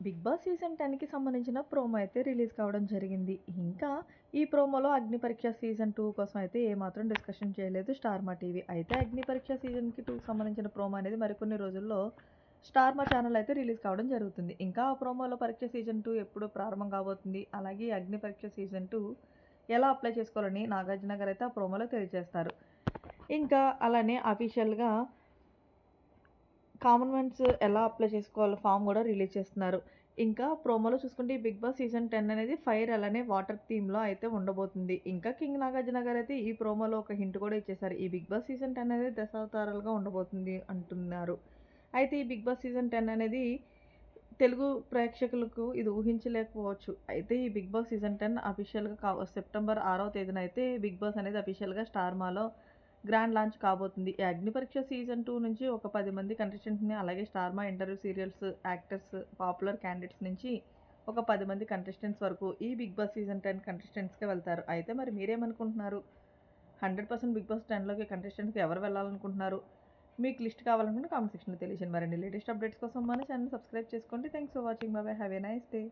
Big boss season 10కి సంబంధించిన promo అయితే రిలీజ్ కావడం జరిగింది. ఇంకా ఈ ప్రోమోలో అగ్ని పరీక్ష సీజన్ 2 కోసం అయితే ఏమాత్రం డిస్కషన్ చేయలేదు స్టార్ మా టీవీ. అయితే అగ్ని పరీక్ష సీజన్‌కి 2కి సంబంధించిన ప్రోమో అనేది మరికొన్ని రోజుల్లో స్టార్ మా ఛానల్ అయితే రిలీజ్ కావడం జరుగుతుంది. ఇంకా ఆ ప్రోమోలో పరీక్ష సీజన్ 2 ఎప్పుడు ప్రారంభం కాబోతుంది, అలాగే ఈ అగ్ని పరీక్ష సీజన్ 2 ఎలా అప్లై చేసుకోవాలని నాగార్జున గారు అయితే ఆ ప్రోమోలో తెలియజేస్తారు. ఇంకా అలానే అఫీషియల్‌గా కామన్‌వెన్స్ ఎలా అప్లై చేసుకోవాలో ఫార్మ్ గూడా రిలీజ్ చేస్తున్నారు. ఇంకా ప్రోమోలో చూసుకుంటే ఈ 'బిగ్ బాస్' సీజన్ 10 అనేది ఫైర్ అలానే వాటర్ థీమ్‌లో అయితే ఉండబోతుంది. ఇంకా కింగ్ నాగార్జున గారైతే ఈ ప్రోమోలో ఒక హింట్ కూడా ఇచ్చేసారు. ఈ 'బిగ్ బాస్' సీజన్ 10 అనేది దశావతారాలుగా ఉండబోతుంది అంటున్నారు. అయితే ఈ 'బిగ్ బాస్' సీజన్ 10 అనేది తెలుగు ప్రేక్షకులకు ఇది ఊహించలేకపోవచ్చు. అయితే ఈ 'బిగ్ బాస్' సీజన్ 10 అఫీషియల్‌గా సెప్టెంబర్ 6వ తేదీన అయితే 'బిగ్ బాస్' అనేది అఫీషియల్‌గా స్టార్ మాలో గ్రాండ్ లాంచ్ కాబోతుంది. ఈ 'అగ్ని పరీక్ష' సీజన్ 2 నుంచి ఒక 10 మంది కంటెస్టెంట్స్‌ని అలాగే స్టార్ మా interview serials, actors, popular candidates నుంచి ఒక 10 మంది కంటెస్టెంట్స్ వరకు ఈ 'బిగ్ బాస్' సీజన్ 10 కంటెస్టెంట్స్‌కే వెళ్తారు. అయితే మరి మీరేమనుకుంటున్నారు? 100% 'బిగ్ బాస్ 10లోకి కంటెస్టెంట్స్‌కి ఎవరు వెళ్ళాలనుకుంటున్నారు? మీకు లిస్ట్ కావాలనుకుంటే కామెంట్ సెక్షన్‌లో తెలియజేయండి. మరిన్ని లేటెస్ట్ అప్డేట్స్ కోసం మన ఛానెల్ సబ్స్క్రైబ్ చేసుకోండి. Thanks for watching. By by. Have a nice day.